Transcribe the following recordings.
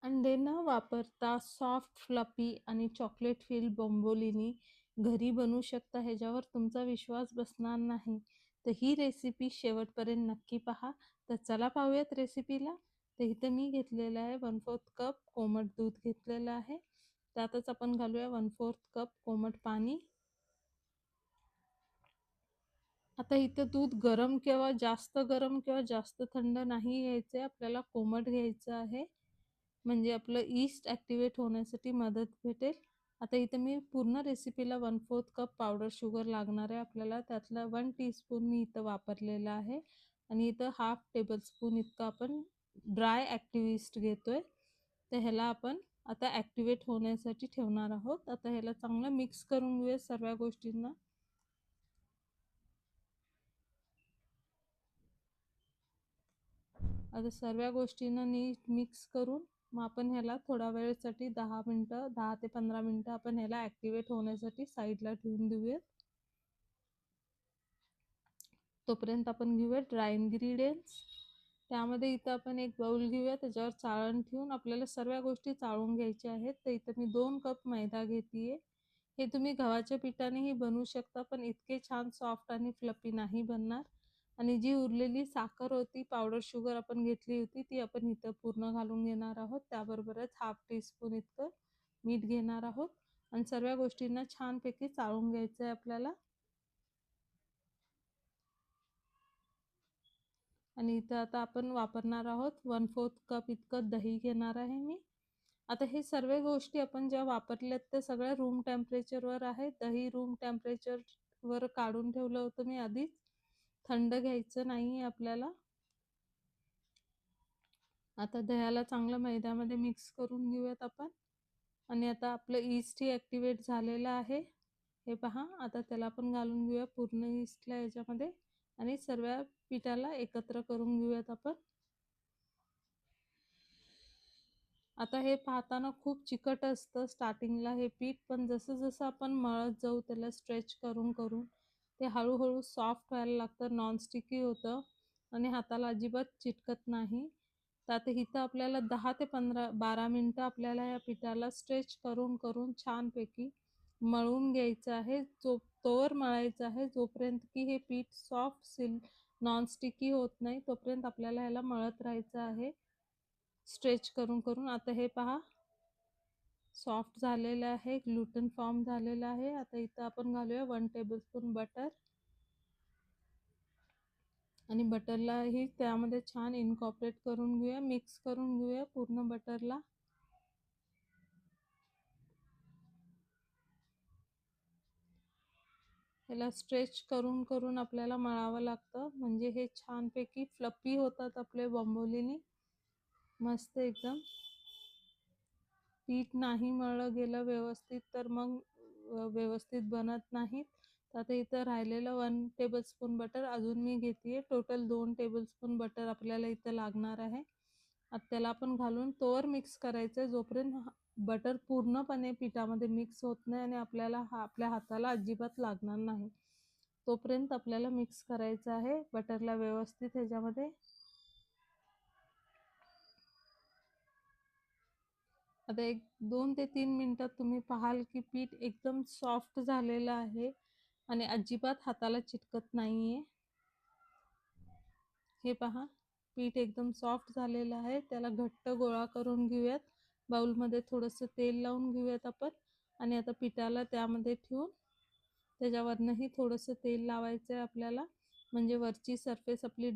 अंडे न वापरता सॉफ्ट, फ्लफी आणि चॉकलेट फिल बोंबोलिनी घरी बनवू शकता ह्याच्यावर तुमचा विश्वास बसणार नाही. तर ही रेसिपी शेवटपर्यंत नक्की पहा. तर चला पाहूयात रेसिपीला. तर इथं मी घेतलेलं आहे 1/4 कप कोमट दूध घेतलेलं आहे. त्यातच आपण घालूया 1/4 कप कोमट पाणी. आता इथं दूध गरम किंवा जास्त थंड नाही घ्यायचं आहे. आपल्याला कोमट घ्यायचं आहे. म्हणजे आपलं ईस्ट ॲक्टिव्हेट होण्यासाठी मदत भेटेल. आता इथं मी पूर्ण रेसिपीला 1/4 कप पावडर शुगर लागणार आहे आपल्याला. त्यातला 1 टीस्पून मी इथं वापरलेला आहे आणि इथं हाफ टेबलस्पून इतकं आपण ड्राय ॲक्टिव्हिस्ट घेतोय. तर ह्याला आपण आता ॲक्टिव्हेट होण्यासाठी ठेवणार आहोत. आता ह्याला चांगलं मिक्स करून घेऊया सर्व गोष्टींना. आता सर्व गोष्टींना नीट मिक्स करून मग आपण ह्याला थोडा वेळसाठी 10 ते 15 मिनिटं आपण ह्याला ॲक्टिव्हेट होण्यासाठी साईडला ठेवून देऊयात. तोपर्यंत आपण घेऊया ड्राय इन्ग्रीडियंट्स. त्यामध्ये इथं आपण एक बाउल घेऊया, त्याच्यावर चाळण ठेवून आपल्याला सर्व गोष्टी चाळून घ्यायच्या आहेत. तर इथं मी 2 कप मैदा घेते. हे तुम्ही गव्हाच्या पिठानेही बनवू शकता, पण इतके छान सॉफ्ट आणि फ्लफी नाही बनणार. आणि जी उरलेली साखर होती, पावडर शुगर आपण घेतली होती, ती आपण इथं पूर्ण घालून घेणार आहोत. त्याबरोबरच हाफ टीस्पून इतकं मीठ घेणार आहोत आणि सर्व गोष्टींना छानपैकी चाळून घ्यायचं आहे आपल्याला. आणि इथं आता आपण वापरणार आहोत 1/4 कप इतकं दही घेणार आहे मी. आता हे सर्व गोष्टी आपण ज्या वापरल्यात त्या सगळ्या रूम टेम्परेचरवर आहे. दही रूम टेम्परेचरवर काढून ठेवलं होतं मी आधीच. थंड घ्यायचं नाही आहे आपल्याला. आता दह्याला चांगलं मैद्यामध्ये मिक्स करून घेऊयात आपण. आणि आता आपलं ईस्टही ॲक्टिव्हेट झालेलं आहे. हे पहा, आता त्याला आपण घालून घेऊया पूर्ण ईस्टला याच्यामध्ये आणि सर्व पिठाला एकत्र करून घेऊयात आपण. आता हे पाहताना खूप चिकट असतं स्टार्टिंगला हे पीठ, पण जसं-जसं आपण मळत जाऊ त्याला स्ट्रेच करून-करून ते हळू सॉफ्ट व्हायला लागतं, नॉनस्टिकी होतं आणि हाताला अजिबात चिटकत नाही. तर आता इथं आपल्याला 10 ते 12 मिनिटं आपल्याला या पिठाला स्ट्रेच करून-करून छानपैकी मळून घ्यायचं आहे. तोवर मळायचं आहे जोपर्यंत की हे पीठ नॉनस्टिकी होत नाही, तोपर्यंत आपल्याला ह्याला मळत राहायचं आहे. स्ट्रेच करून-करून. आता हे पहा सॉफ्ट झालेलं आहे, ग्लुटन फॉर्म झालेलं आहे. आता इथं आपण घालूया 1 टेबलस्पून बटर आणि बटरलाही त्यामध्ये छान इन्कॉर्पोरेट करून घेऊया, मिक्स करून घेऊया पूर्ण बटरला. ह्याला स्ट्रेच करून-करून आपल्याला मळावं लागतं, म्हणजे हे छानपैकी फ्लफी होतात आपले बोंबोलिनी. मस्त एकदम. पीठ नाही मळलं गेलं व्यवस्थित तर मग व्यवस्थित बनत नाहीत. तर आता इथं राहिलेलं 1 टेबलस्पून बटर अजून मी घेते. टोटल 2 टेबलस्पून बटर आपल्याला इथं लागणार आहे. आता त्याला आपण घालून तोवर मिक्स करायचं जोपर्यंत बटर पूर्णपणे पिठामध्ये मिक्स होत नाही आणि आपल्या हाताला अजिबात लागणार नाही. तोपर्यंत आपल्याला मिक्स करायचं आहे बटरला व्यवस्थित ह्याच्यामध्ये. आता एक 2 ते 3 मिनिटात तुम्ही पाहाल की पीठ एकदम सॉफ्ट झालेलं आहे आणि अजिबात हाताला चिटकत नाहीये. हे पहा, पीठ एकदम सॉफ्ट झालेलं आहे. त्याला घट्ट गोळा करून घेऊयात. बाउलमध्ये थोडंसं तेल लावून घेऊयात आपण आणि आता पिठाला त्यामध्ये ठेवून त्याच्यावरनंही थोडंसं तेल लावायचं आहे आपल्याला, म्हणजे वरची सरफेस आपली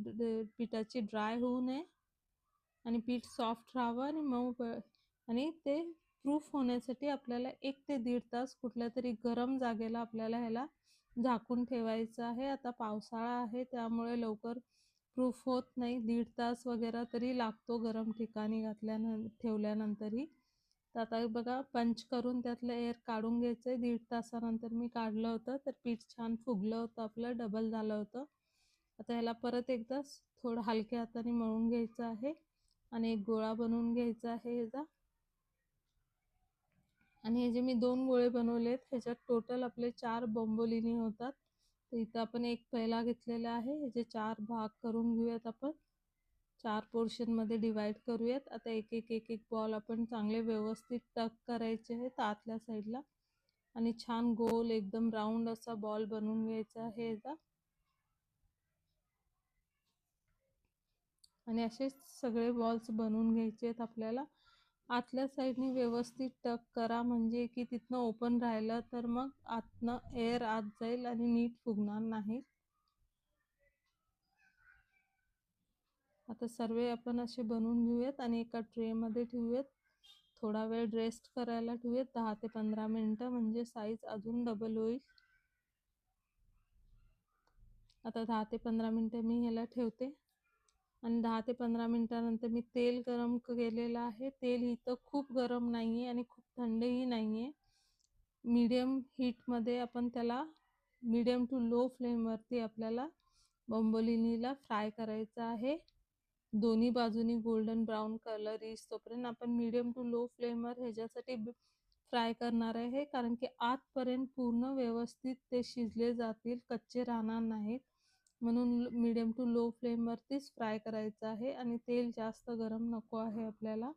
पिठाची ड्राय होऊ नये आणि पीठ सॉफ्ट राहावं आणि आणि ते प्रूफ होण्यासाठी आपल्याला 1 ते 1.5 तास कुठल्यातरी गरम जागेला आपल्याला ह्याला झाकून ठेवायचं आहे. आता पावसाळा आहे त्यामुळे लवकर प्रूफ होत नाही. 1.5 तास वगैरे तरी लागतो गरम ठिकाणी ठेवल्यानंतरही. तर आता बघा पंच करून त्यातलं एअर काढून घ्यायचं आहे. 1.5 तासानंतर मी काढलं होतं तर पीठ छान फुगलं होतं आपलं, डबल झालं होतं. आता ह्याला परत एकदा थोडं हलक्या हाताने मळून घ्यायचं आहे आणि एक गोळा बनवून घ्यायचा आहे ह्याचा. आणि हे जे मी 2 गोळे बनवलेत ह्याच्यात टोटल आपले 4 बोंबोलिनी होतात. तर इथं आपण एक पहिला घेतलेला आहे. ह्याचे 4 भाग करून घेऊयात आपण. 4 पोर्शनमध्ये डिवाइड करूयात. आता एक बॉल आपण चांगले व्यवस्थित टक करायचे आहेत आतल्या साईडला आणि छान गोल एकदम राऊंड असा बॉल बनवून घ्यायचा आहे याचा. आणि असे सगळे बॉल्स बनवून घ्यायचे आहेत आपल्याला. आतल्या साईडने व्यवस्थित टक करा, म्हणजे की तिथनं ओपन राहिलं तर मग आतनं एअर आत जाईल आणि नीट फुगणार नाही. आता सर्व आपण असे बनवून घेऊयात आणि एका ट्रेमध्ये ठेवूयात. थोडा वेळ रेस्ट करायला ठेवूयात 10 ते 15 मिनिटं, म्हणजे साईज अजून डबल होईल. आता 10 ते 15 मिनिटं मी ह्याला ठेवते आणि 10 ते 15 मिनिटानंतर मी तेल गरम केलेलं आहे. तेल इथं खूप गरम नाही आहे आणि खूप थंडही नाही आहे. मीडियम हीटमध्ये आपण त्याला मीडियम टू लो फ्लेमवरती आपल्याला बोंबोलिनीला फ्राय करायचं आहे. दोन्ही बाजूनी गोल्डन ब्राऊन कलर येईस तोपर्यंत आपण मीडियम टू लो फ्लेमवर ह्याच्यासाठी फ्राय करणार आहे, कारण की आतपर्यंत पूर्ण व्यवस्थित ते शिजले जातील, कच्चे राहणार नाहीत. म्हणून मीडियम टू लो फ्लेमवरतीच फ्राय करायचं आहे आणि तेल जास्त गरम नको आहे आपल्याला.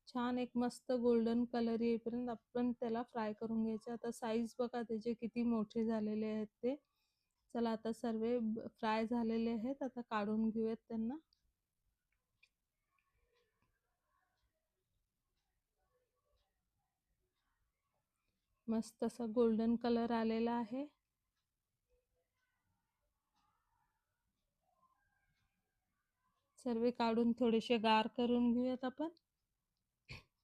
छान एक मस्त गोल्डन कलर येईपर्यंत आपण त्याला फ्राय करून घ्यायचं. आता साईज बघा त्याचे किती मोठे झालेले आहेत ते. चला आता सर्व फ्राय झालेले आहेत, आता काढून घेऊयात त्यांना. मस्त असा गोल्डन कलर आलेला आहे. सर्व काढून थोडेसे गार करून घेऊयात आपण.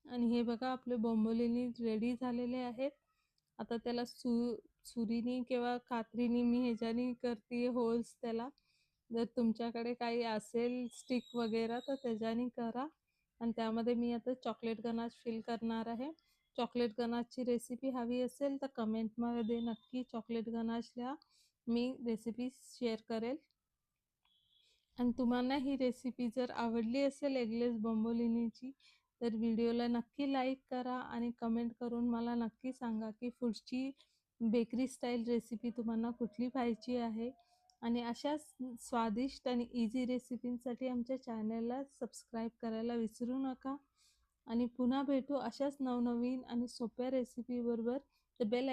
आणि हे बघा आपले बोंबोलिनी रेडी झालेले आहेत. आता त्याला सुरीनी किंवा कात्रीनी मी ह्याच्यानी करते होल्स त्याला. जर तुमच्याकडे काही असेल स्टिक वगैरे तर त्याच्यानी करा. आणि त्यामध्ये मी आता चॉकलेट गनाश फिल करणार आहे. चॉकलेट गनाशची रेसिपी हवी असेल तर कमेंटमध्ये नक्की चॉकलेट गनाश लिहा, मी रेसिपी शेअर करेल. आणि तुम्हाला ही रेसिपी जर आवडली असेल एगलेस बोंबोलिनीची तर व्हिडिओला नक्की लाईक करा आणि कमेंट करून मला नक्की सांगा की पुढची बेकरी स्टाईल रेसिपी तुम्हाला कुठली पाहिजे आहे. आणि अशाच स्वादिष्ट आणि इझी रेसिपींसाठी आमच्या चॅनलला सबस्क्राईब करायला विसरू नका. आणि पुन्हा भेटू अशाच नवनवीन आणि सोप्या रेसिपीबरोबर. बेल